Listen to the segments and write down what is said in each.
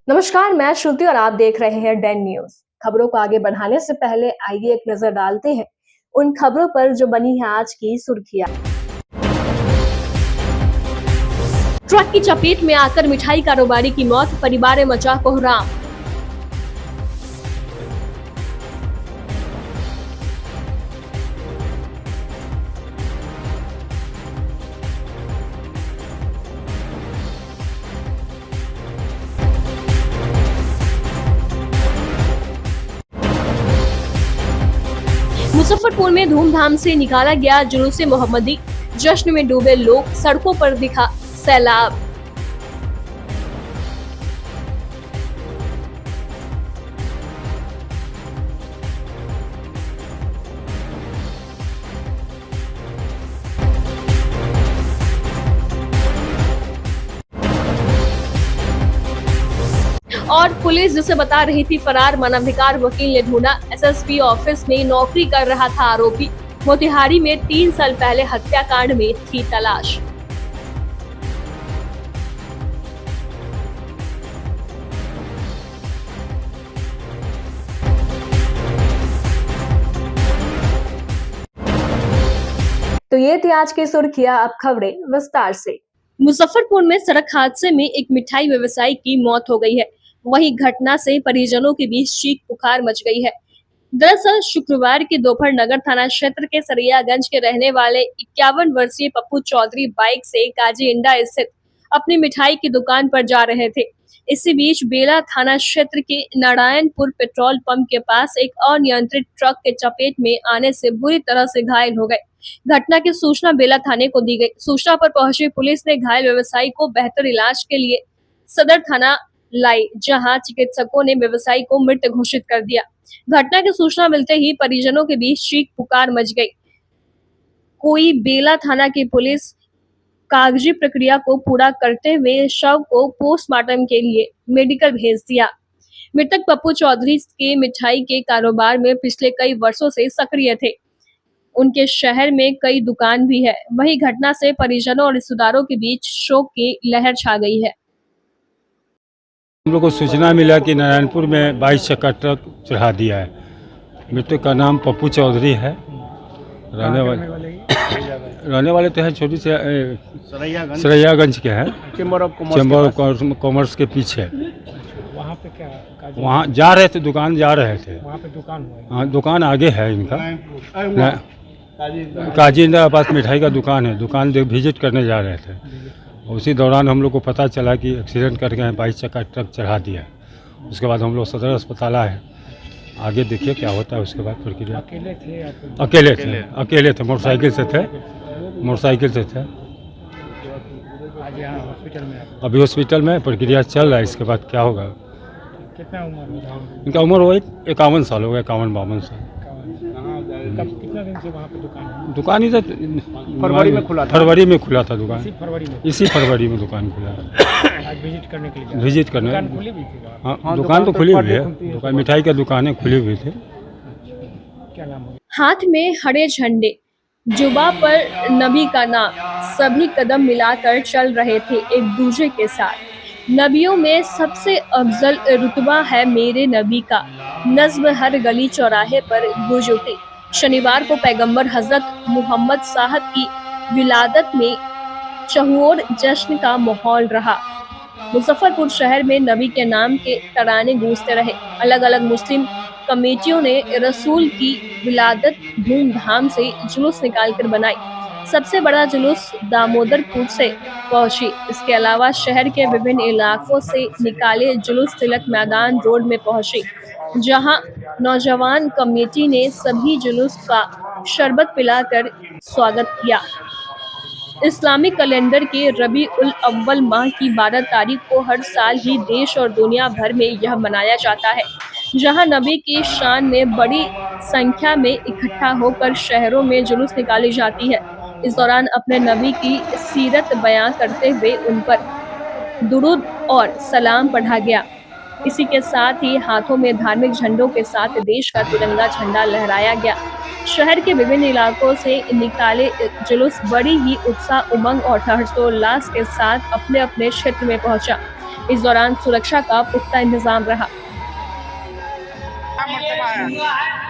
नमस्कार, मैं श्रुति और आप देख रहे हैं डेन न्यूज। खबरों को आगे बढ़ाने से पहले आइए एक नजर डालते हैं उन खबरों पर जो बनी है आज की सुर्खियां। ट्रक की चपेट में आकर मिठाई कारोबारी की मौत, परिवार में मचा कोहराम। मुजफ्फरपुर में धूमधाम से निकाला गया जुलूस मोहम्मदी, जश्न में डूबे लोग, सड़कों पर दिखा सैलाब। और पुलिस जिसे बता रही थी फरार, मानवाधिकार वकील ने ढूंढा। एसएसपी ऑफिस में नौकरी कर रहा था आरोपी, मोतिहारी में 3 साल पहले हत्याकांड में थी तलाश। तो ये थी आज की सुर्खियां, अब खबरें विस्तार से। मुजफ्फरपुर में सड़क हादसे में एक मिठाई व्यवसायी की मौत हो गई है। वही घटना से परिजनों के बीच चीख पुकार मच गई है। दरअसल शुक्रवार की दोपहर नगर थाना क्षेत्र के सरैयागंज के रहने वाले 51 वर्षीय पप्पू चौधरी बाइक से काजीइंडा स्थित अपनी मिठाई की दुकान पर जा रहे थे। इसी बीच बेला थाना क्षेत्र के नारायणपुर पेट्रोल पंप के पास एक अनियंत्रित ट्रक के चपेट में आने से बुरी तरह से घायल हो गए। घटना की सूचना बेला थाने को दी गई। सूचना पर पहुंची पुलिस ने घायल व्यवसायी को बेहतर इलाज के लिए सदर थाना लाई, जहां चिकित्सकों ने व्यवसायी को मृत घोषित कर दिया। घटना की सूचना मिलते ही परिजनों के बीच चीख पुकार मच गई। कोई बेला थाना की पुलिस कागजी प्रक्रिया को पूरा करते हुए शव को पोस्टमार्टम के लिए मेडिकल भेज दिया। मृतक पप्पू चौधरी के मिठाई के कारोबार में पिछले कई वर्षों से सक्रिय थे। उनके शहर में कई दुकान भी है। वही घटना से परिजनों और रिश्तेदारों के बीच शोक की लहर छा गई है। हम लोग को सूचना मिला कि नारायणपुर में 22 चक्का ट्रक चढ़ा दिया है। मृतक का नाम पप्पू चौधरी है। रहने वाले तो हैं छोटी से सरैयागंज के हैं, चेंबर ऑफ कॉमर्स के पीछे। वहाँ पे क्या वहाँ जा रहे थे, दुकान जा रहे थे। वहाँ पे दुकान हुआ? हाँ, दुकान आगे है इनका, काजीइंडा के पास मिठाई का दुकान है। दुकान विजिट करने जा रहे थे। उसी दौरान हम लोग को पता चला कि एक्सीडेंट करके 22 चक्का ट्रक चढ़ा दिया। उसके बाद हम लोग सदर अस्पताल आए। आगे देखिए क्या होता है उसके बाद प्रक्रिया। अकेले थे? अकेले थे, मोटरसाइकिल से थे। आज यहाँ हॉस्पिटल में? अभी हॉस्पिटल में प्रक्रिया चल रहा है। इसके बाद क्या होगा। कितना उम्र है इनका? उम्र वही 51 साल हो गया, 51-52 साल। कितना दिन से वहाँ पे दुकान इधर फरवरी में खुला था? फरवरी में खुला था दुकान। इसी फरवरी में दुकान खुला। आज विजिट करने के लिए? विजिट करने। दुकान खुली भी थी? हाँ, दुकान तो खुली हुई है। दुकान मिठाई का दुकानें खुली हुई थी। क्या नाम है? हाथ में हरे झंडे, जुबा पर नबी का नाम, सभी कदम मिलाकर चल रहे थे एक दूसरे के साथ। नबियों में सबसे अफजल रुतबा है मेरे नबी का, नज़्म हर गली चौराहे पर गूंज उठी। शनिवार को पैगंबर हजरत मोहम्मद साहब की विलादत में चहुओर जश्न का माहौल रहा। मुजफ्फरपुर शहर में नबी के नाम के तराने गूंजते रहे। अलग अलग मुस्लिम कमेटियों ने रसूल की विलादत धूमधाम से जुलूस निकालकर बनाई। सबसे बड़ा जुलूस दामोदरपुर से पहुंची। इसके अलावा शहर के विभिन्न इलाकों से निकाले जुलूस तिलक मैदान रोड में पहुंची, जहां नौजवान कमेटी ने सभी जुलूस का शरबत पिलाकर स्वागत किया। इस्लामिक कैलेंडर के रबी उल अव्वल माह की 12 तारीख को हर साल ही देश और दुनिया भर में यह मनाया जाता है, जहां नबी की शान में बड़ी संख्या में इकट्ठा होकर शहरों में जुलूस निकाली जाती है। इस दौरान अपने नबी की सीरत बयां करते हुए उन पर दुरूद और सलाम पढ़ा गया। इसी के साथ ही हाथों में धार्मिक झंडों के साथ देश का तिरंगा झंडा लहराया गया। शहर के विभिन्न इलाकों से निकाले जुलूस बड़ी ही उत्साह, उमंग और हर्षोल्लास के साथ अपने अपने क्षेत्र में पहुंचा। इस दौरान सुरक्षा का पुख्ता इंतजाम रहा।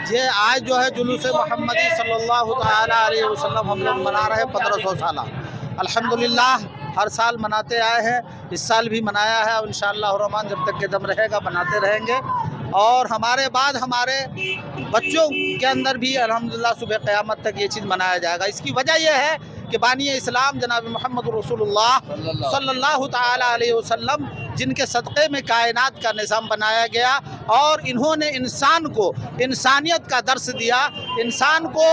ये आज जो है जुलूस मोहम्मदी सल्लल्लाहु ताला अलैहि वसल्लम हम लोग मना रहे हैं 1500 साल। अल्हम्दुलिल्लाह हर साल मनाते आए हैं, इस साल भी मनाया है और इंशाअल्लाह रहमान जब तक के दम रहेगा बनाते रहेंगे। और हमारे बाद हमारे बच्चों के अंदर भी अल्हम्दुलिल्लाह सुबह क़यामत तक ये चीज़ मनाया जाएगा। इसकी वजह यह है कि बानी इस्लाम जनाब मोहम्मद रसूलुल्लाह सल्लल्लाहु ताला अलैहि वसल्लम जिनके सदक़े में कायनात का निज़ाम बनाया गया और इन्होंने इंसान को इंसानियत का दर्स दिया, इंसान को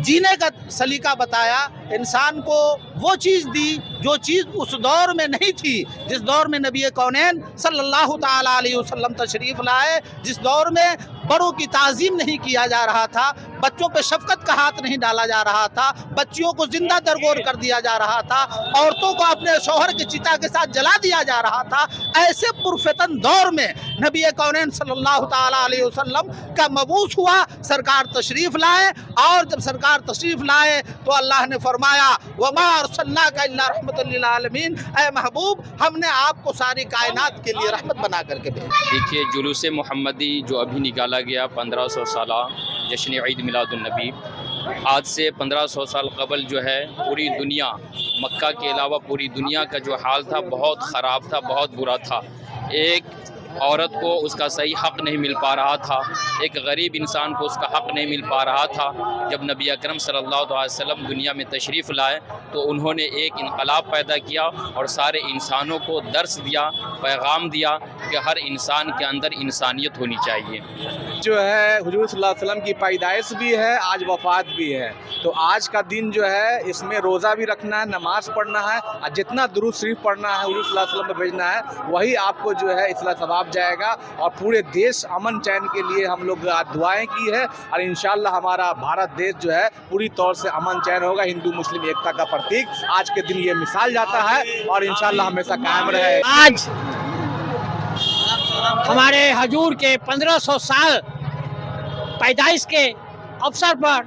जीने का सलीका बताया, इंसान को वो चीज़ दी जो चीज़ उस दौर में नहीं थी, जिस दौर में नबी कौनैन सल्लल्लाहु ताला अलैहि वसल्लम तशरीफ़ लाए, जिस दौर में बड़ों की ताज़ीम नहीं किया जा रहा था, बच्चों पे शफ़क़त का हाथ नहीं डाला जा रहा था, बच्चियों को जिंदा दरगोर कर दिया जा रहा था, औरतों को अपने शौहर की चिता के साथ जला दिया जा रहा था। ऐसे पुरफितन दौर में नबी कौनैन सल्लल्लाहु ताला अलैहि वसल्लम का मबूस हुआ, सरकार तशरीफ़ लाए और जब सरकार तशरीफ़ लाए तो अल्लाह ने फरमाया वमा अरसलनाका इल्ला रहमतल लिल आलमीन, ऐ महबूब हमने आपको सारी कायनात के लिए रहमत बना करके भेजा। देखिए जुलूस मोहम्मदी जो अभी निकाला गया 1500 साल जश्न ईद मिलादुन्नबी, आज से 1500 साल कबल जो है पूरी दुनिया, मक्का के अलावा पूरी दुनिया का जो हाल था बहुत ख़राब था, बहुत बुरा था। एक औरत को उसका सही हक़ नहीं मिल पा रहा था, एक गरीब इंसान को उसका हक़ नहीं मिल पा रहा था। जब नबी अकरम सल्लल्लाहु अलैहि वसल्लम दुनिया में तशरीफ़ लाए तो उन्होंने एक इनकलाब पैदा किया और सारे इंसानों को दर्स दिया, पैगाम दिया कि हर इंसान के अंदर इंसानियत होनी चाहिए। जो है हुजूर सल्लल्लाहु अलैहि वसल्लम की पैदाइश भी है, आज वफ़ात भी है, तो आज का दिन जो है इसमें रोज़ा भी रखना है, नमाज़ पढ़ना है और जितना दुरूद शरीफ पढ़ना है हुजूर सल्लल्लाहु अलैहि वसल्लम पे भेजना है वही आपको जो है इसला सवाब जाएगा। और पूरे देश अमन चैन के लिए हम लोग दुआएं की है और इंशाअल्लाह हमारा भारत देश जो है पूरी तौर से अमन चैन होगा। हिंदू मुस्लिम एकता का प्रतीक आज के दिन ये मिसाल जाता है और इंशाअल्लाह हमेशा कायम रहे। आज हमारे हजूर के 1500 साल पैदाइश के अवसर पर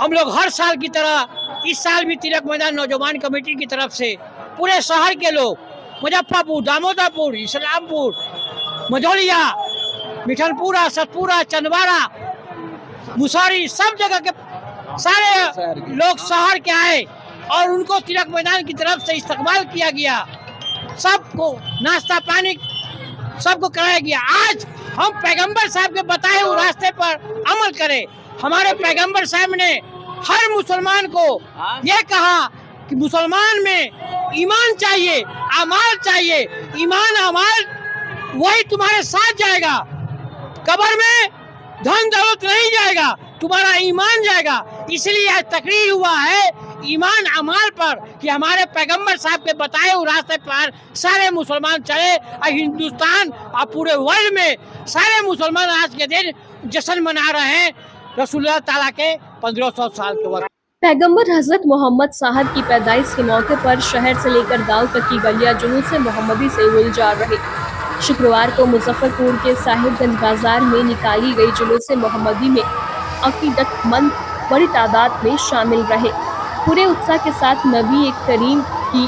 हम लोग हर साल की तरह इस साल भी तिलक मैदान नौजवान कमेटी की तरफ से पूरे शहर के लोग मुजफ्फरपुर, दामोदरपुर, इस्लामपुर, मझौलिया, मिठनपुरा, सतपुरा, चंदवारा, मुसहरी, सब जगह के सारे लोग शहर के आए और उनको तिलक मैदान की तरफ से इस्तकबाल किया गया। सबको नाश्ता पानी सबको कराया गया। आज हम पैगंबर साहब के बताए हुए रास्ते पर अमल करें। हमारे पैगंबर साहब ने हर मुसलमान को ये कहा कि मुसलमान में ईमान चाहिए, अमाल चाहिए। ईमान अमाल वही तुम्हारे साथ जाएगा, कब्र में धन दौलत नहीं जाएगा, तुम्हारा ईमान जाएगा। इसलिए आज तकरीर हुआ है ईमान अमाल पर कि हमारे पैगंबर साहब के बताए हुए रास्ते पर सारे मुसलमान चले और हिंदुस्तान और पूरे वर्ल्ड में सारे मुसलमान आज के दिन जश्न मना रहे हैं रसूलुल्लाह ताला के 1500 साल के वक्त। पैगंबर हजरत मोहम्मद साहब की पैदाइश के मौके पर शहर से लेकर गांव तक की गलियां जुलूस मोहम्मदी से गुलजार रही। शुक्रवार को मुजफ्फरपुर के साहिबगंज बाजार में निकाली गई जुलूस मोहम्मदी में अकीदतमंद बड़ी तादाद में शामिल रहे। पूरे उत्साह के साथ नबी करीम की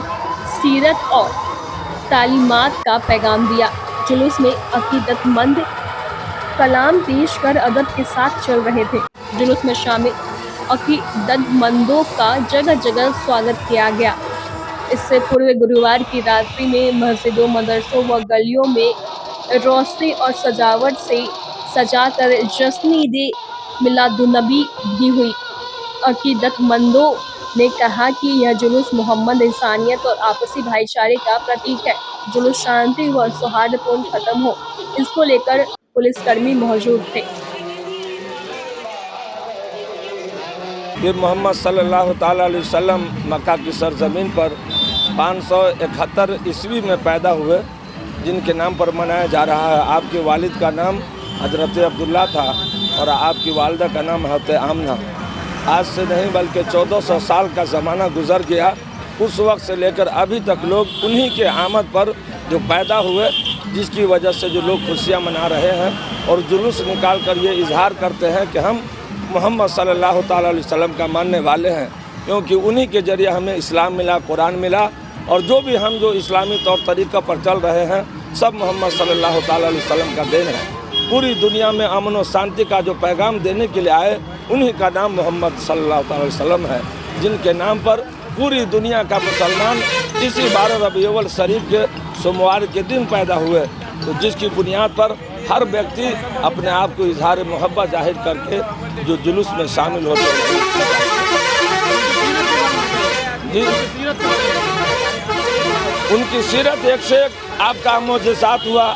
सीरत और तालीमात का पैगाम दिया। जुलूस में अकीदतमंद कलाम पेश कर अदब के साथ चल रहे थे। जुलूस में शामिल अकीदतमंदों का जगह जगह स्वागत किया गया। इससे पूर्व गुरुवार की रात्रि में मस्जिदों, मदरसों व गलियों में रोशनी और सजावट से सजाकर जश्न ईद मिलादुन्नबी भी हुई। अकीदतमंदों ने कहा कि यह जुलूस मोहम्मद इंसानियत और आपसी भाईचारे का प्रतीक है। जुलूस शांति व सौहार्दपूर्ण खत्म हो, इसको लेकर पुलिसकर्मी मौजूद थे। ये मोहम्मद सल्लल्लाहु ताला अलैहि वसल्लम मक्का की सरजमीन पर 571 ईस्वी में पैदा हुए, जिनके नाम पर मनाया जा रहा है। आपके वालिद का नाम हजरत अब्दुल्ला था और आपकी वालदा का नाम हज़रत आमना। आज से नहीं बल्कि 1400 साल का ज़माना गुजर गया। उस वक्त से लेकर अभी तक लोग उन्हीं के आमद पर जो पैदा हुए, जिसकी वजह से जो लोग खुशियाँ मना रहे हैं और जुलूस निकाल कर ये इजहार करते हैं कि हम मोहम्मद सल्लल्लाहु ताला अलैहि वसल्लम का मानने वाले हैं, क्योंकि उन्हीं के ज़रिए हमें इस्लाम मिला, कुरान मिला और जो भी हम जो इस्लामी तौर तरीक़ा पर चल रहे हैं सब मोहम्मद सल्लल्लाहु ताला अलैहि वसल्लम का देन है। पूरी दुनिया में अमन और शांति का जो पैगाम देने के लिए आए उन्हीं का नाम मोहम्मद सल्लल्लाहु ताला अलैहि वसल्लम है, जिनके नाम पर पूरी दुनिया का मुसलमान इसी 12 रबीउल अव्वल शरीफ के सोमवार के दिन पैदा हुए, तो जिसकी बुनियाद पर हर व्यक्ति अपने आप को इजहार मोहब्बत जाहिर करके जो जुलूस में शामिल होते हैं। जी उनकी सीरत एक से एक आपका मोजज़ात हुआ,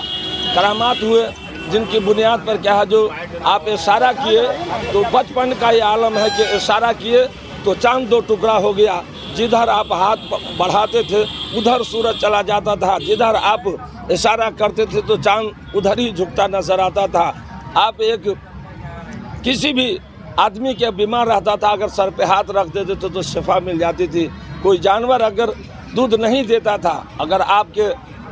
करामात हुए, जिनकी बुनियाद पर क्या है जो आप इशारा किए तो बचपन का ये आलम है कि इशारा किए तो चांद 2 टुकड़ा हो गया, जिधर आप हाथ बढ़ाते थे उधर सूरज चला जाता था, जिधर आप इशारा करते थे तो चांद उधर ही झुकता नजर आता था। आप एक किसी भी आदमी के बीमार रहता था अगर सर पे हाथ रख देते थे तो शिफा मिल जाती थी। कोई जानवर अगर दूध नहीं देता था, अगर आपके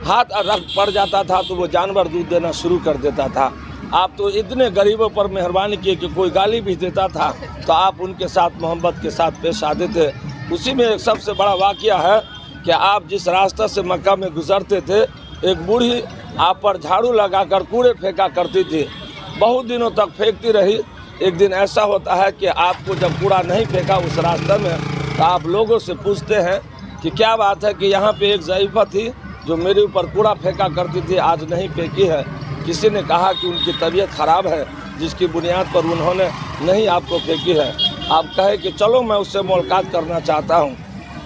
हाथ रख पड़ जाता था तो वो जानवर दूध देना शुरू कर देता था। आप तो इतने गरीबों पर मेहरबानी किए कि कोई गाली भी देता था तो आप उनके साथ मोहब्बत के साथ पेश आते थे। उसी में एक सबसे बड़ा वाक़या है कि आप जिस रास्ते से मक्का में गुजरते थे एक बूढ़ी आप पर झाड़ू लगाकर कूड़े फेंका करती थी, बहुत दिनों तक फेंकती रही। एक दिन ऐसा होता है कि आपको जब कूड़ा नहीं फेंका उस रास्ते में तो आप लोगों से पूछते हैं कि क्या बात है कि यहाँ पे एक ज़ईफ़ा थी जो मेरे ऊपर कूड़ा फेंका करती थी, आज नहीं फेंकी है। किसी ने कहा कि उनकी तबीयत ख़राब है जिसकी बुनियाद पर उन्होंने नहीं आपको फेंकी है। आप कहे कि चलो मैं उससे मुलाकात करना चाहता हूँ।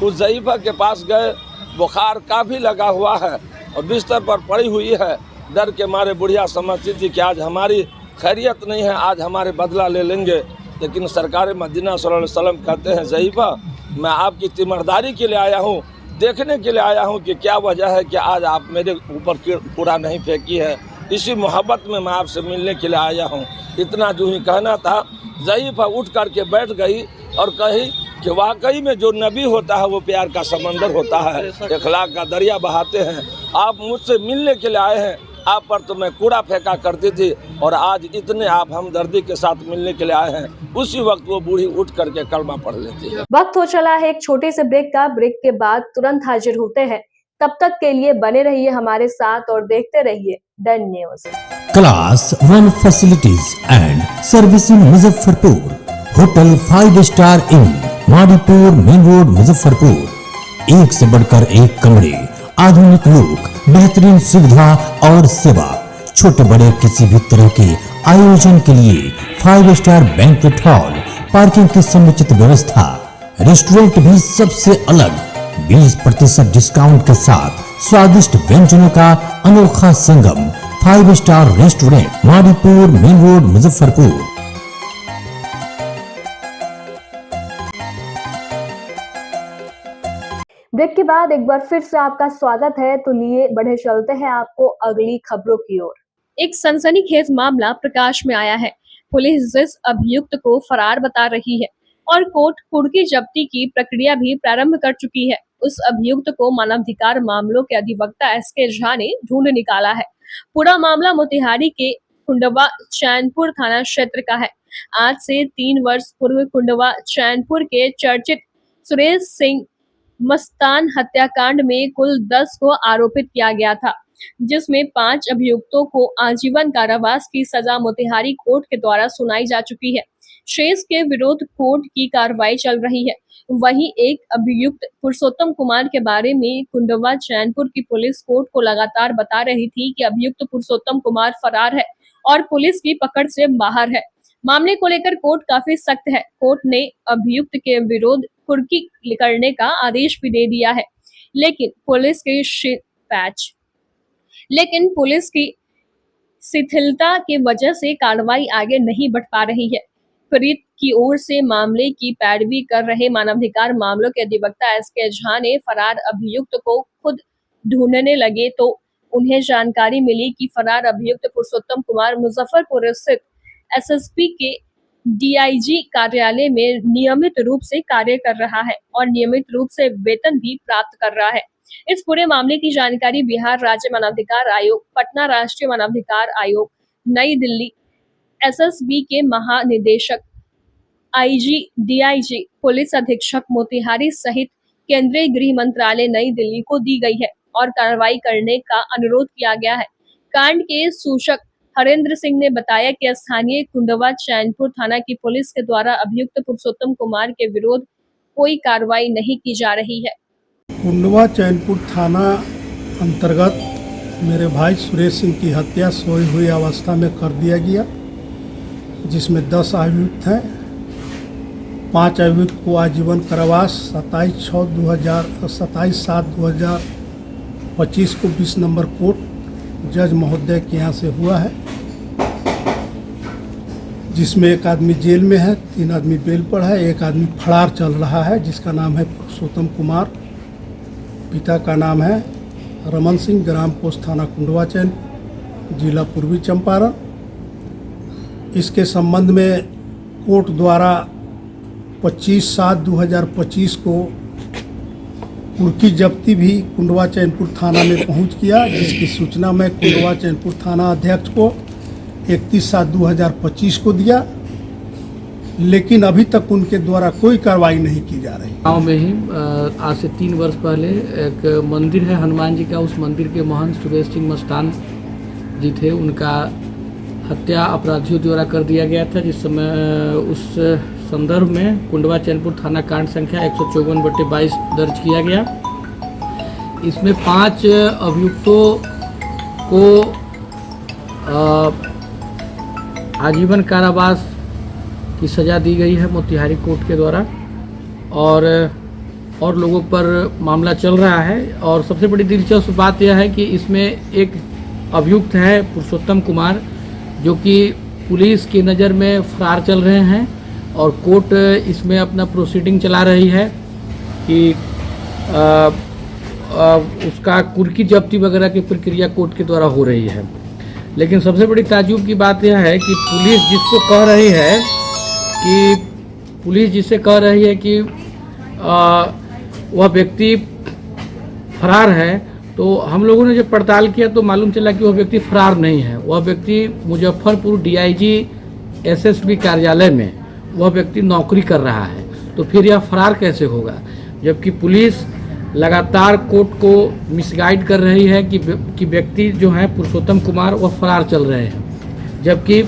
उस ज़ईफ़ा के पास गए, बुखार काफ़ी लगा हुआ है और बिस्तर पर पड़ी हुई है। डर के मारे बुढ़िया समझती थी कि आज हमारी खैरियत नहीं है, आज हमारे बदला ले लेंगे। लेकिन सरकार मदीना सल्लल्लाहु अलैहि वसल्लम कहते हैं ज़ईफ़ा मैं आपकी तीमारदारी के लिए आया हूँ, देखने के लिए आया हूँ कि क्या वजह है कि आज आप मेरे ऊपर कूड़ा नहीं फेंकी है। इसी मोहब्बत में मैं आपसे मिलने के लिए आया हूँ। इतना जो ही कहना था ज़ईफ़ा उठ कर के बैठ गई और कही कि वाकई में जो नबी होता है वो प्यार का समंदर होता है, इखलाक का दरिया बहाते हैं। आप मुझसे मिलने के लिए आए हैं, आप पर तो मैं कूड़ा फेंका करती थी और आज इतने आप हमदर्दी के साथ मिलने के लिए आए हैं। उसी वक्त वो बूढ़ी उठ करके कलमा पढ़ लेती है। वक्त हो चला है एक छोटे से ब्रेक का। ब्रेक के बाद तुरंत हाजिर होते हैं। तब तक के लिए बने रहिए हमारे साथ और देखते रहिए done news. Class 1 facilities and service in Muzaffarpur. Hotel 5 star in Madipur main road Muzaffarpur. एक से बढ़कर एक कमरे, आधुनिक लुक, बेहतरीन सुविधा और सेवा। छोटे बड़े किसी भी तरह के आयोजन के लिए 5 स्टार बैंक्वेट हॉल, पार्किंग की समुचित व्यवस्था, रेस्टोरेंट भी सबसे अलग 20% डिस्काउंट के साथ स्वादिष्ट व्यंजनों का अनोखा संगम। 5 star restaurant Madipur main road Muzaffarpur. Break के बाद एक बार फिर से आपका स्वागत है। तो लिए बढ़े चलते हैं आपको अगली खबरों की ओर। एक सनसनीखेज मामला प्रकाश में आया है। पुलिस जिस अभियुक्त को फरार बता रही है और कोर्ट कुर्की जब्ती की प्रक्रिया भी प्रारंभ कर चुकी है, उस अभियुक्त को मानवाधिकार मामलों के अधिवक्ता एसके झा ने ढूंढ निकाला है। पूरा मामला मोतिहारी के कुंडवा चैनपुर थाना क्षेत्र का है। आज से 3 वर्ष पूर्व कुंडवा चैनपुर के चर्चित सुरेश सिंह मस्तान हत्याकांड में कुल 10 को आरोपित किया गया था, जिसमें 5 अभियुक्तों को आजीवन कारावास की सजा मोतिहारी कोर्ट के द्वारा सुनाई जा चुकी है। शेष के विरुद्ध कोर्ट की कार्रवाई चल रही है। वहीं एक अभियुक्त पुरुषोत्तम कुमार के बारे में कुंडवा चैनपुर की पुलिस कोर्ट को लगातार बता रही थी कि अभियुक्त पुरुषोत्तम कुमार फरार है और पुलिस की पकड़ से बाहर है। मामले को लेकर कोर्ट काफी सख्त है। कोर्ट ने अभियुक्त के विरुद्ध कुर्की करने का आदेश भी दे दिया है, लेकिन पुलिस की शिथिलता की वजह से कार्रवाई आगे नहीं बढ़ पा रही है। पीड़ित की ओर से मामले की पैरवी कर रहे मानवाधिकार मामलों के अधिवक्ता एसके झा ने फरार अभियुक्त को खुद ढूंढने लगे तो उन्हें जानकारी मिली कि फरार अभियुक्त पुरुषोत्तम कुमार मुजफ्फरपुर स्थित एसएसपी के डीआईजी कार्यालय में नियमित रूप से कार्य कर रहा है और नियमित रूप से वेतन भी प्राप्त कर रहा है। इस पूरे मामले की जानकारी बिहार राज्य मानवाधिकार आयोग, पटना राष्ट्रीय मानवाधिकार आयोग, नई दिल्ली एसएसबी के महानिदेशक, आईजी, डीआईजी, पुलिस अधीक्षक मोतिहारी सहित केंद्रीय गृह मंत्रालय नई दिल्ली को दी गई है और कार्रवाई करने का अनुरोध किया गया है। कांड के सूचक हरेंद्र सिंह ने बताया कि स्थानीय कुंडवा चैनपुर थाना की पुलिस के द्वारा अभियुक्त पुरुषोत्तम कुमार के विरुद्ध कोई कार्रवाई नहीं की जा रही है। कुंडवा चैनपुर थाना अंतर्गत मेरे भाई सुरेश सिंह की हत्या सोई हुई अवस्था में कर दिया गया, जिसमें 10 अभियुक्त हैं। 5 अभियुक्त को आजीवन कारावास 27/7/2025 को 20 नंबर कोर्ट जज महोदय के यहाँ से हुआ है, जिसमें एक आदमी जेल में है, 3 आदमी बेल पर है, एक आदमी फरार चल रहा है जिसका नाम है पुरुषोत्तम कुमार। पिता का नाम है रमन सिंह, ग्राम पोस्ट थाना कुंडवा चैन, जिला पूर्वी चंपारण। इसके संबंध में कोर्ट द्वारा 25/7/2025 को कुर्की जब्ती भी कुंडवा चैनपुर थाना में पहुंच किया, जिसकी सूचना मैं कुंडवा चैनपुर थाना अध्यक्ष को 31/7/2025 को दिया, लेकिन अभी तक उनके द्वारा कोई कार्रवाई नहीं की जा रही। गाँव में ही आज से 3 वर्ष पहले एक मंदिर है हनुमान जी का, उस मंदिर के महंत सुरेश सिंह मस्तान जी थे, उनका हत्या अपराधियों द्वारा कर दिया गया था, जिस समय उस संदर्भ में कुंडवा चैनपुर थाना कांड संख्या 154/22 दर्ज किया गया। इसमें 5 अभियुक्तों को आजीवन कारावास की सज़ा दी गई है मोतिहारी कोर्ट के द्वारा, और लोगों पर मामला चल रहा है। और सबसे बड़ी दिलचस्प बात यह है कि इसमें एक अभियुक्त है पुरुषोत्तम कुमार, जो कि पुलिस की नज़र में फरार चल रहे हैं, और कोर्ट इसमें अपना प्रोसीडिंग चला रही है कि उसका कुर्की जब्ती वगैरह की प्रक्रिया कोर्ट के द्वारा हो रही है। लेकिन सबसे बड़ी ताज्जुब की बात यह है कि पुलिस जिससे कह रही है कि वह व्यक्ति फरार है, तो हम लोगों ने जब पड़ताल किया तो मालूम चला कि वह व्यक्ति फरार नहीं है। वह व्यक्ति मुजफ्फरपुर DIG SSB कार्यालय में वह व्यक्ति नौकरी कर रहा है, तो फिर यह फरार कैसे होगा? जबकि पुलिस लगातार कोर्ट को मिसगाइड कर रही है कि व्यक्ति जो है पुरुषोत्तम कुमार वह फरार चल रहे हैं। जबकि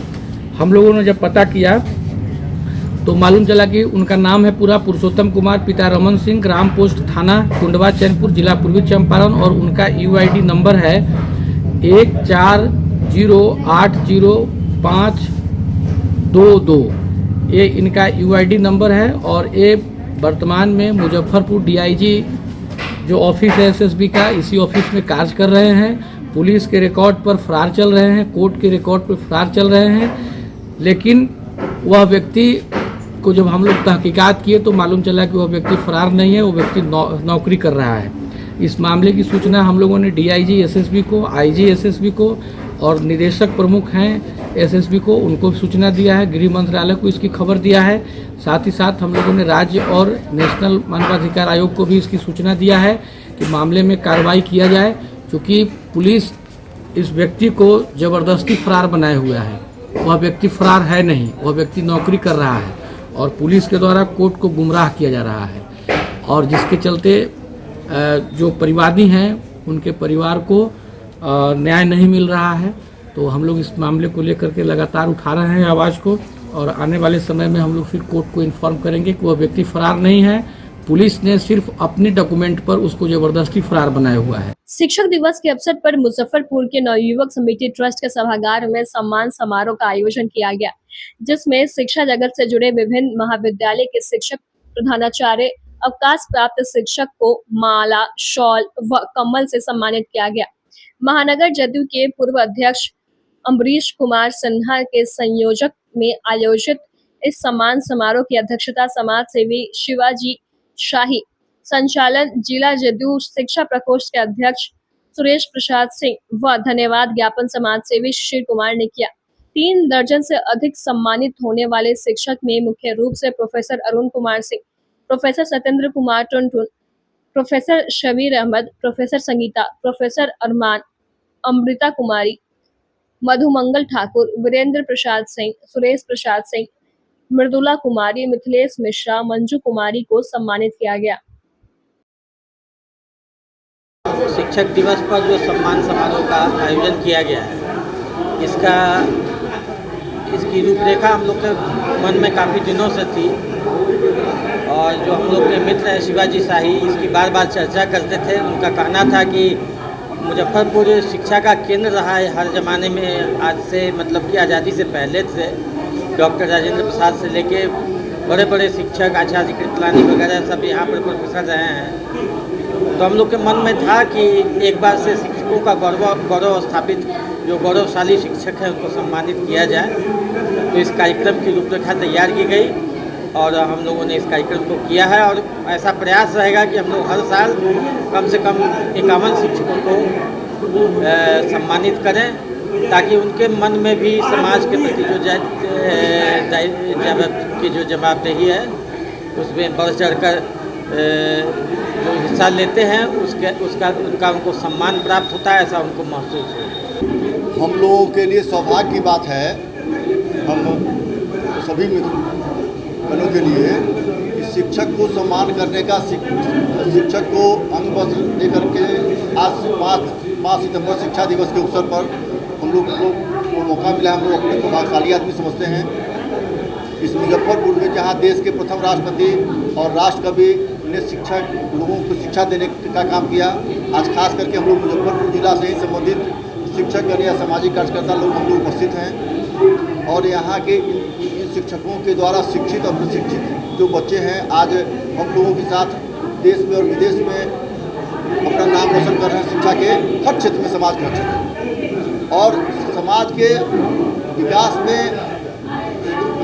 हम लोगों ने जब पता किया तो मालूम चला कि उनका नाम है पूरा पुरुषोत्तम कुमार, पिता रमन सिंह, ग्राम पोस्ट थाना कुंडवा चैनपुर, जिला पूर्वी चंपारण, और उनका UID नंबर है 14080522। ये इनका UID नंबर है, और ये वर्तमान में मुजफ्फरपुर DIG जो ऑफिस है SSB का, इसी ऑफिस में कार्य कर रहे हैं। पुलिस के रिकॉर्ड पर फरार चल रहे हैं, कोर्ट के रिकॉर्ड पर फरार चल रहे हैं। लेकिन वह व्यक्ति को जब हम लोग तहकीकात किए तो मालूम चला कि वह व्यक्ति फरार नहीं है, वो व्यक्ति नौकरी कर रहा है। इस मामले की सूचना हम लोगों ने DIG SSB को, IG SSB को, और निदेशक प्रमुख हैं SSB को, उनको सूचना दिया है। गृह मंत्रालय को इसकी खबर दिया है। साथ ही साथ हम लोगों ने राज्य और नेशनल मानवाधिकार आयोग को भी इसकी सूचना दिया है कि मामले में कार्रवाई किया जाए, क्योंकि पुलिस इस व्यक्ति को ज़बरदस्ती फरार बनाए हुआ है। वह व्यक्ति फरार है नहीं, वह व्यक्ति नौकरी कर रहा है, और पुलिस के द्वारा कोर्ट को गुमराह किया जा रहा है, और जिसके चलते जो परिवादी हैं उनके परिवार को न्याय नहीं मिल रहा है। तो हम लोग इस मामले को लेकर के लगातार उठा रहे हैं आवाज़ को, और आने वाले समय में हम लोग फिर कोर्ट को इन्फॉर्म करेंगे कि वह व्यक्ति फरार नहीं है, पुलिस ने सिर्फ अपने डॉक्यूमेंट पर उसको जबरदस्ती फरार बनाया हुआ है। शिक्षक दिवस के अवसर पर मुजफ्फरपुर के नवयुवक समिति ट्रस्ट के सभागार में सम्मान समारोह का आयोजन किया गया, जिसमें शिक्षा जगत से जुड़े विभिन्न महाविद्यालय के शिक्षक, प्रधानाचार्य, अवकाश प्राप्त शिक्षक को माला, शॉल व कम्बल से सम्मानित किया गया। महानगर जदयू के पूर्व अध्यक्ष अम्बरीश कुमार सिन्हा के संयोजक में आयोजित इस सम्मान समारोह की अध्यक्षता समाज सेवी शिवाजी शाही, संचालन जिला जदयू शिक्षा प्रकोष्ठ के अध्यक्ष सुरेश प्रसाद सिंह व धन्यवाद ज्ञापन समाज सेवी शिशिर कुमार ने किया। 3 दर्जन से अधिक सम्मानित होने वाले शिक्षक में मुख्य रूप से professor Arun Kumar Singh, professor Satyendra Kumar Tuntun, professor Shabir Ahmad, professor Sangeeta, professor Arman, Amrita Kumari, Madhumangal Thakur, Virendra Prasad Singh, Suresh Prasad Singh, Mridula Kumari, Mithilesh Mishra, Manju Kumari को सम्मानित किया गया। शिक्षक दिवस पर जो सम्मान समारोह का आयोजन किया गया है, इसकी रूपरेखा हम लोग के मन में काफ़ी दिनों से थी और जो हम लोग के मित्र हैं शिवाजी शाही, इसकी बार बार चर्चा करते थे। उनका कहना था कि मुजफ्फरपुर शिक्षा का केंद्र रहा है हर ज़माने में, आज से मतलब कि आज़ादी से पहले से डॉक्टर राजेंद्र प्रसाद से लेके बड़े बड़े शिक्षक आचार्य कृपलानी वगैरह सब यहाँ पर प्रोफेसर रहे हैं। तो हम लोग के मन में था कि एक बार से शिक्षकों का गौरव स्थापित, जो गौरवशाली शिक्षक हैं उनको सम्मानित किया जाए। तो इस कार्यक्रम की रूपरेखा तैयार की गई और हम लोगों ने इस कार्यक्रम को किया है और ऐसा प्रयास रहेगा कि हम लोग हर साल कम से कम 51 शिक्षकों को सम्मानित करें, ताकि उनके मन में भी समाज के प्रति जो जवाबदेही है उसमें बढ़ चढ़कर जो हिस्सा लेते हैं उनका उनको सम्मान प्राप्त होता है, ऐसा उनको महसूस हो। हम लोगों के लिए सौभाग्य की बात है, हम सभी मित्रों के लिए कि शिक्षक को सम्मान करने का, शिक्षक को अंग वस्त्र दे करके आज 5 सितंबर शिक्षा दिवस के अवसर पर हम लोग को मौका मिला। हम लोग अपने प्रभावशाली आदमी समझते हैं। इस मुजफ्फरपुर में जहाँ देश के प्रथम राष्ट्रपति और राष्ट्रकवि ने शिक्षक लोगों को शिक्षा देने का काम किया, आज खास करके हम लोग मुजफ्फरपुर जिला से ही संबंधित शिक्षक या सामाजिक कार्यकर्ता लोग हम लोग उपस्थित हैं और यहाँ के इन शिक्षकों के द्वारा शिक्षित और प्रशिक्षित जो बच्चे हैं आज हम लोगों के साथ देश में और विदेश में अपना नाम रोशन कर रहे हैं। शिक्षा के हर क्षेत्र में, समाज के हर क्षेत्र और समाज के विकास में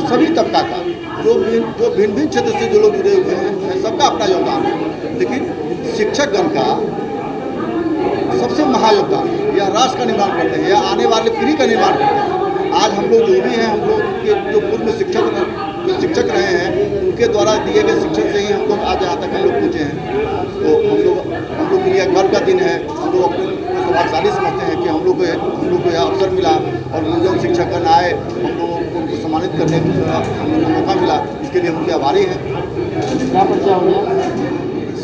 सभी तबका का जो भिन्न भिन्न क्षेत्र से जो लोग जुड़े हुए हैं सबका अपना योगदान है, लेकिन शिक्षकगण का सबसे महायोगदान यह राष्ट्र का निर्माण करते हैं या आने वाले पीढ़ी का निर्माण करते हैं। आज हम लोग जो भी हैं, हम लोग के जो पूर्व में शिक्षक रहे हैं उनके द्वारा दिए गए शिक्षण से ही हम लोग आज यहाँ तक हम लोग पहुँचे हैं। तो हम लोग के लिए गर्व का दिन है। हम लोग अपने सौभाग्यशाली समझते हैं कि हम लोग को यह अवसर मिला और जो शिक्षकगण आए हम लोगों को उनको सम्मानित करने का हम लोग को मौका मिला, इसके लिए उनके आभारी हैं। क्या परिचय हो गया?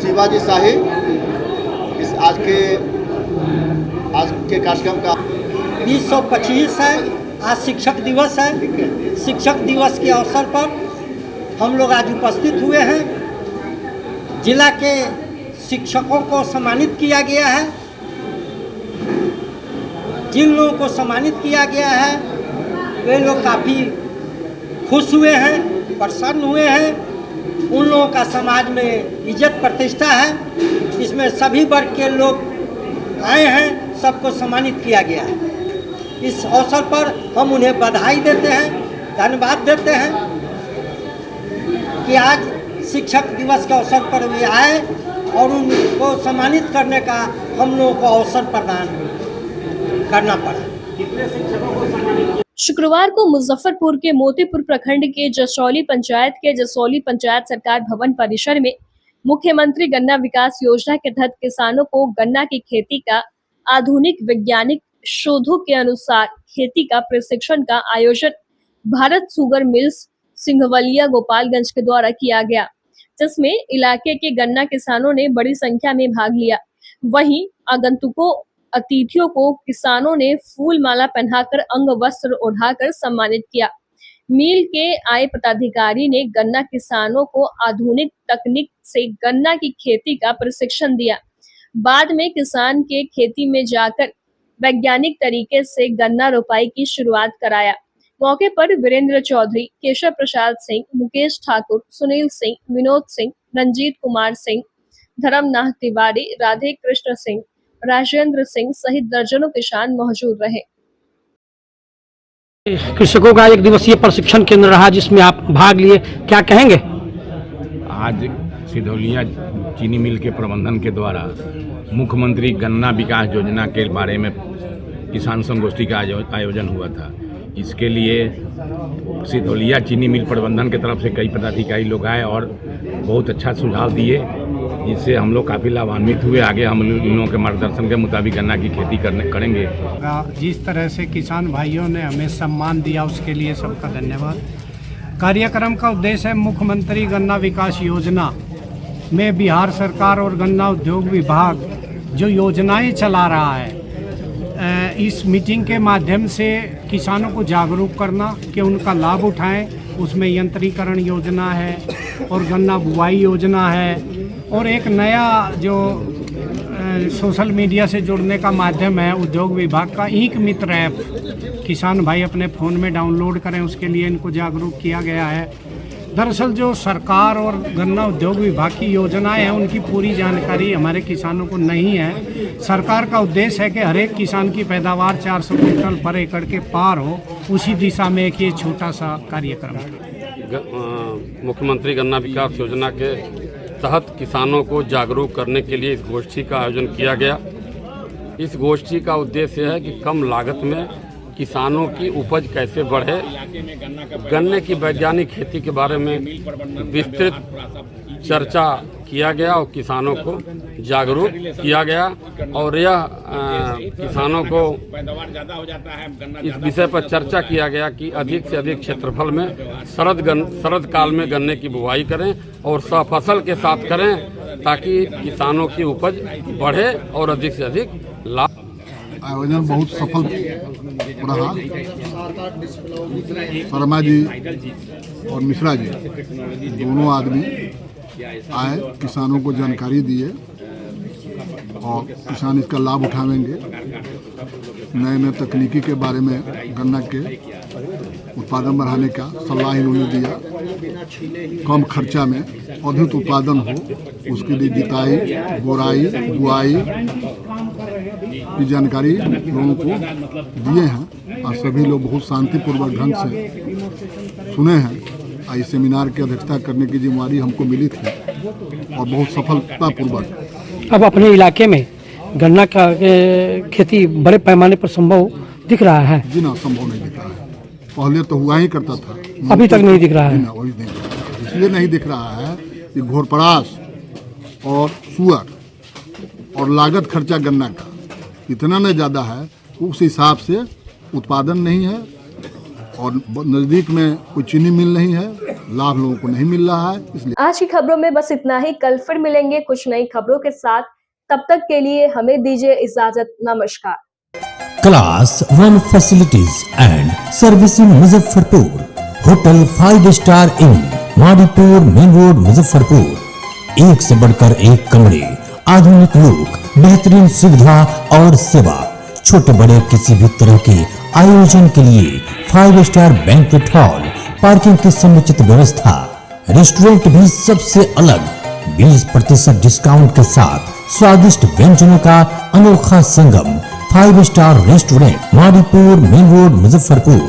शिवाजी शाही इस आज के कार्यक्रम का 2025 है, आज शिक्षक दिवस है। शिक्षक दिवस के अवसर पर हम लोग आज उपस्थित हुए हैं। जिला के शिक्षकों को सम्मानित किया गया है। जिन लोगों को सम्मानित किया गया है वे लोग काफ़ी खुश हुए हैं, प्रसन्न हुए हैं। उन लोगों का समाज में इज्जत प्रतिष्ठा है। इसमें सभी वर्ग के लोग आए हैं, सबको सम्मानित किया गया है। इस अवसर पर हम उन्हें बधाई देते हैं, धन्यवाद देते हैं कि आज शिक्षक दिवस के अवसर पर वे आए और उनको सम्मानित करने का हम लोगों को अवसर प्रदान करना पड़ा। कितने शिक्षकों को सम्मानित? शुक्रवार को मुजफ्फरपुर के मोतीपुर प्रखंड के जसौली पंचायत के जसौली पंचायत सरकार भवन परिसर में मुख्यमंत्री गन्ना विकास योजना के तहत किसानों को गन्ना की खेती का आधुनिक वैज्ञानिक शोधों के अनुसार खेती का प्रशिक्षण का आयोजन भारत शुगर मिल्स सिंघवलिया गोपालगंज के द्वारा किया गया, जिसमें इलाके के गन्ना किसानों ने बड़ी संख्या में भाग लिया। वहीं आगंतुकों अतिथियों को किसानों ने फूल माला पहनाकर अंग वस्त्र ओढ़ाकर सम्मानित किया। मिल के आए पदाधिकारी ने गन्ना किसानों को आधुनिक तकनीक से गन्ना की खेती का प्रशिक्षण दिया। बाद में किसान के खेती में जाकर वैज्ञानिक तरीके से गन्ना रोपाई की शुरुआत कराया। मौके पर वीरेंद्र चौधरी, केशव प्रसाद सिंह, मुकेश ठाकुर, सुनील सिंह, विनोद सिंह, रंजीत कुमार सिंह, धर्मनाथ तिवारी, राधे कृष्ण सिंह, राजेंद्र सिंह सहित दर्जनों किसान मौजूद रहे। कृषकों का एक दिवसीय प्रशिक्षण केंद्र रहा जिसमें आप भाग लिए, क्या कहेंगे? आज सिधौलिया चीनी मिल के प्रबंधन के द्वारा मुख्यमंत्री गन्ना विकास योजना के बारे में किसान संगोष्ठी का आयोजन हुआ था। इसके लिए सिधौलिया चीनी मिल प्रबंधन की तरफ से कई पदाधिकारी लोग आए और बहुत अच्छा सुझाव दिए, जिससे हम लोग काफ़ी लाभान्वित हुए। आगे हम लोगों के मार्गदर्शन के मुताबिक गन्ना की खेती करेंगे। जिस तरह से किसान भाइयों ने हमें सम्मान दिया उसके लिए सबका धन्यवाद। कार्यक्रम का उद्देश्य है मुख्यमंत्री गन्ना विकास योजना में बिहार सरकार और गन्ना उद्योग विभाग जो योजनाएं चला रहा है, इस मीटिंग के माध्यम से किसानों को जागरूक करना कि उनका लाभ उठाएं। उसमें यंत्रीकरण योजना है और गन्ना बुआई योजना है, और एक नया जो सोशल मीडिया से जुड़ने का माध्यम है उद्योग विभाग का ईक मित्र ऐप, किसान भाई अपने फ़ोन में डाउनलोड करें, उसके लिए इनको जागरूक किया गया है। दरअसल जो सरकार और गन्ना उद्योग विभाग की योजनाएं हैं उनकी पूरी जानकारी हमारे किसानों को नहीं है। सरकार का उद्देश्य है कि हर एक किसान की पैदावार 400 क्विंटल पर एकड़ के पार हो, उसी दिशा में एक ये छोटा सा कार्यक्रम है। मुख्यमंत्री गन्ना विकास योजना के तहत किसानों को जागरूक करने के लिए इस गोष्ठी का आयोजन किया गया। इस गोष्ठी का उद्देश्य है कि कम लागत में किसानों की उपज कैसे बढ़े, गन्ने की वैज्ञानिक खेती के बारे में विस्तृत चर्चा किया गया और किसानों को जागरूक किया गया। और यह किसानों को इस विषय पर चर्चा किया गया कि अधिक से अधिक क्षेत्रफल में शरद काल में गन्ने की बुवाई करें और सफसल के साथ करें, ताकि किसानों की उपज बढ़े और अधिक से अधिक लाभ। आयोजन बहुत सफल रहा। शर्मा जी और मिश्रा जी दोनों आदमी आए, किसानों को जानकारी दिए और किसान इसका लाभ उठावेंगे। नए नए तकनीकी के बारे में गन्ना के उत्पादन बढ़ाने का सलाह इन्होंने दिया। कम खर्चा में अधिक उत्पादन हो, उसके लिए जुताई, गोराई, बुआई की जानकारी लोगों को दिए हैं और सभी लोग बहुत शांतिपूर्वक ढंग से सुने हैं। इस सेमिनार की अध्यक्षता करने की जिम्मेदारी हमको मिली थी और बहुत सफलतापूर्वक। अब अपने इलाके में गन्ना का खेती बड़े पैमाने पर संभव दिख रहा है? जी ना, संभव नहीं दिख रहा है। पहले तो हुआ ही करता था, अभी तक नहीं दिख रहा है। वही नहीं दिख रहा है। इसलिए नहीं दिख रहा है कि घोरपड़ास और सुअर और लागत खर्चा गन्ना का इतना न ज़्यादा है, उस हिसाब से उत्पादन नहीं है और नज़दीक में कोई चीनी मिल नहीं है, लाभ लोगों को नहीं मिल रहा है। इसलिए आज की खबरों में बस इतना ही। कल फिर मिलेंगे कुछ नई खबरों के साथ। तब तक के लिए हमें दीजिए इजाजत। नमस्कार। Class 1 facilities and servicing Muzaffarpur, hotel 5 star in, Madipur main road Muzaffarpur. एक से बढ़कर एक कमरे, आधुनिक लोग, बेहतरीन सुविधा और सेवा। छोटे बड़े किसी भी तरह के आयोजन के लिए 5 स्टार बैंक्वेट हॉल, पार्किंग की समुचित व्यवस्था, रेस्टोरेंट भी सबसे अलग 20% डिस्काउंट के साथ, स्वादिष्ट व्यंजनों का अनोखा संगम। 5 star restaurant, Madipur main road Muzaffarpur.